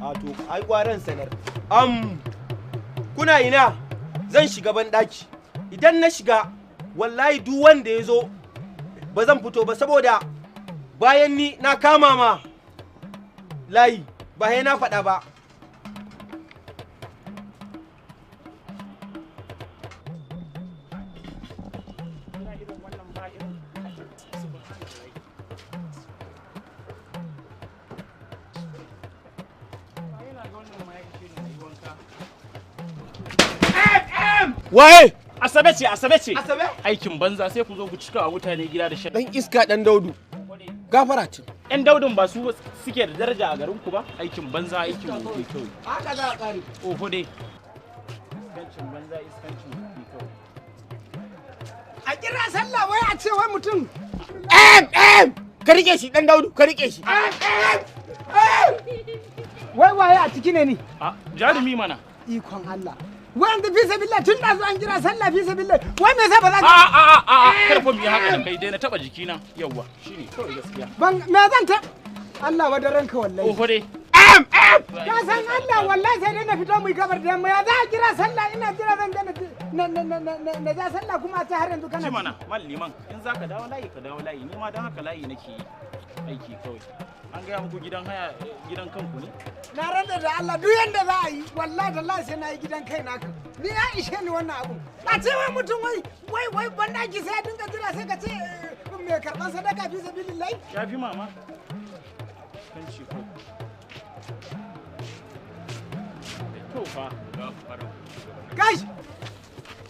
A to ai gwaran sanar. Kuna ina? Zan shiga ban daki. Idan na shiga wallahi duk wanda ya zo ba zan fito ba saboda bayan ni na kama ma layi ba sai na faɗa ba. Waye? Asabe ce. Asabe? Aikin banza sai ku zo ku cika wa mutane gida da shan. Dan iska dan Daudu. Gafara ce. Yan Daudun ba su suke da daraja a garin ku ba? Aikin banza aikin gobe kawai. Haka za a kare. Oho dai. Iskancin banza iskancin gobe kawai. A kira sallah wai a ce wai mutum. Ka rike shi dan Daudu, ka rike shi. Wai waye a ciki ne ni? A jarumi mana. Ikon Allah. Wai an fi sabilla tun da zo an kira sallah fi sabilla. Wai me yasa ba za ka karfa mi haka da kai dai na taba jikina. Yawwa shine kawai gaskiya. ban me zan ta Allah wa ranka wallahi. Oho dai. Ka san Allah wallahi sai dai na fito mu gabar da yamma ya za a kira sallah ina kira zan na ja sallah kuma ta har yanzu kana. Ci mana malliman in zaka dawo layi ka dawo layi ni ma dan haka layi nake yi aiki kawai. An gaya muku gidan haya gidan kanku ne? Na rantsa da Allah duk yanda za a yi wallahi da Allah sai na yi gidan kai naka. Ni ya ishe ni wannan abu. A ce wai mutum wai banda ki sai dinga jira sai ka ce me karban sadaka fi sabilillahi. Ya fi mama. Kan ci ko. To fa Kai!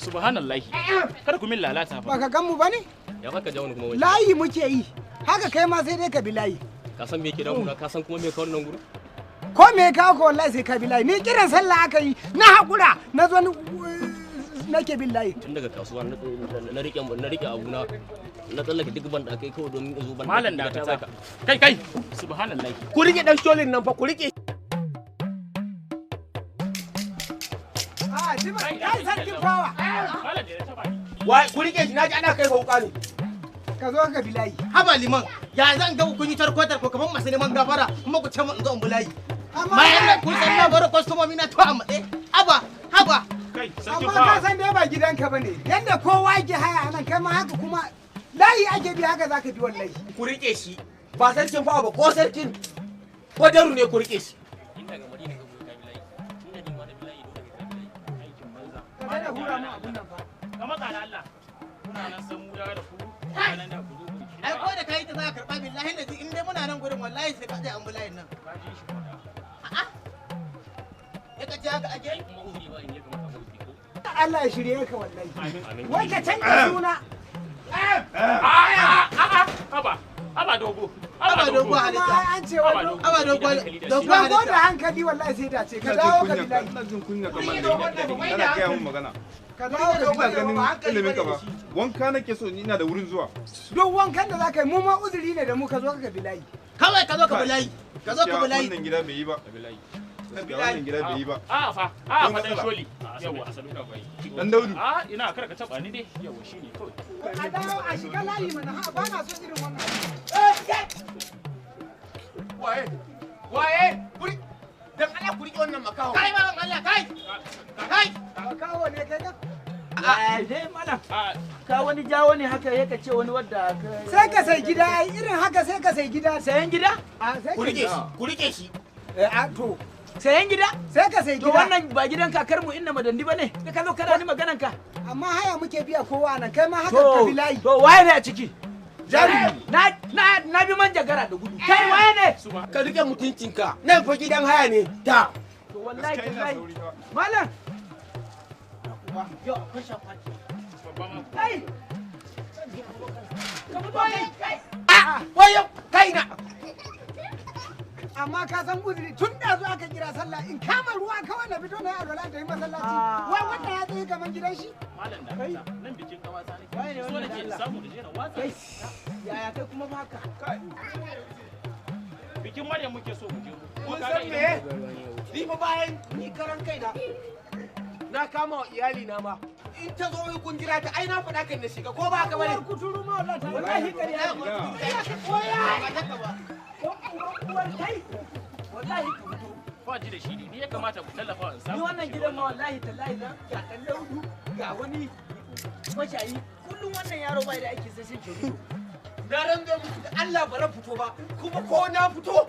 Subhanallahi. Kada ku min lalata fa. Baka gan mu bane? Ya baka ja wani kuma wani. Layi muke yi. Haka kai ma sai dai ka bi layi. Ka san me yake damuna, ka san kuma me kawo nan gurin? Ko me kawo ko wallahi sai ka bi layi. Ni kiran sallah aka yi. Na hakura. Na zo ni nake bin layi. Tun daga kasuwa na rike abu na tsallake duk ban da kai kawai domin in zo ban. Malam da ta saka. Kai. Subhanallahi. Ku rike dan sholin nan fa ku rike. Kai sarkin fawa. Malam da ta bani. Wai ku rike shi naji ana kai hauka ne. Ka zo ka bi layi. Haba liman, ya zan ga kun yi tarko kamar masu neman gafara kuma ku ce mun zo in bulayi. Bayan nan kun san na baro kwastomomi na to a matse. Haba. Kai sarkin Amma ka fa. san dai ba gidanka bane. Yanda kowa yake haya nan kai ma haka kuma layi ake bi haka zaka bi wallahi. Ku rike shi. Ba sarkin fa ba ko sarkin. Ko daru ne ku rike shi. Ka da hura mu abun nan fa. Ka matsa da Allah. Kuna nan san mu da ku. Nan da ku zo ku. Ai ko da kai ta za ka karba billahi lazi in dai muna nan gurin wallahi sai ka je an bulayin nan. Ka ji shi ko da. A'a. Ya ka ce haka ake? Kuma uzuri ba in ya kamata ka wuce ko. Allah ya shirye ka wallahi. Amin. Wai ka canza suna. Aba dogo. Aba dogo Kuma halitta. an ce wa Aba dogo ban ko da hankali wallahi sai da ce ka dawo ka bi layi. Ina jin kunya kamar ana gaya mun magana. Ka dawo ka bi Ina layi. ganin ilimin ka ba. Wanka nake so ni ina da wurin zuwa. Duk wankan da zaka yi mu ma uzuri ne da mu ka zo ka bi layi. Kawai ka zo ka bulayi. Ka zo ka bulayi. Wannan gida bai yi ba. Gaskiya wannan gida bai yi ba. Fa dan sholi. Yawa asabi ka bai. Dan Daudu. Ina kar ka taba ni dai. Yawa shine kawai. A dawo a shiga layi mana ha ba na son irin wannan. Waye? Kuri. Dan Allah ku rike wannan makaho. Kai ma Allah kai. Kai. Kawo ne kai ka. Dai malam. Ka wani jawo ne haka ya ka ce wani wadda ka. Sai ka sai gida ai irin haka sai ka sai gida. Sayan gida? A sai Ku ka rike shi. Ku rike shi. A to Sayan gida? sai ka sai To gida. wannan ba gidan kakar mu inna madandi bane. Da ka zo kana ni maganan ka. Amma haya muke biya kowa nan kai ma haka ka bi layi. To waye ne a ciki? Jarumi. Na bi manjagara da gudu. Kai waye ne? Ka rike mutuncinka. Nan fa gidan haya ne. Da. To wallahi tallahi. Malam. Yo, akwai shafaki. Kai. Ka fito ne. Kai. Wayo, kai na. Amma ka san uzuri tun da zo aka kira sallah in kama ruwa kawai na fito na yi alwala da yi masallaci. Wai wannan ya tsaye gaban gidan shi? Malam da Allah nan bikin ka wasa nake. So nake samu da jera wasa. Yaya kai kuma ba haka? Bikin Maryam muke so mu je. Kun san me? Ni fa bayan ni karan kaina. Na kama wa iyali na ma. In ta zo kun jira ta ai na faɗa kan na shiga ko ba haka bane? Kuturu ma wallahi ta. Wallahi kariya. Wallahi ka fito. ba ji da shi ni ya kamata ku tallafa in samu ni wannan gidan ma wallahi tallahi na ga dan daudu ga wani mashayi kullum wannan yaro bai da aiki sai sun ce na ran da Allah ba ran fito ba kuma ko na fito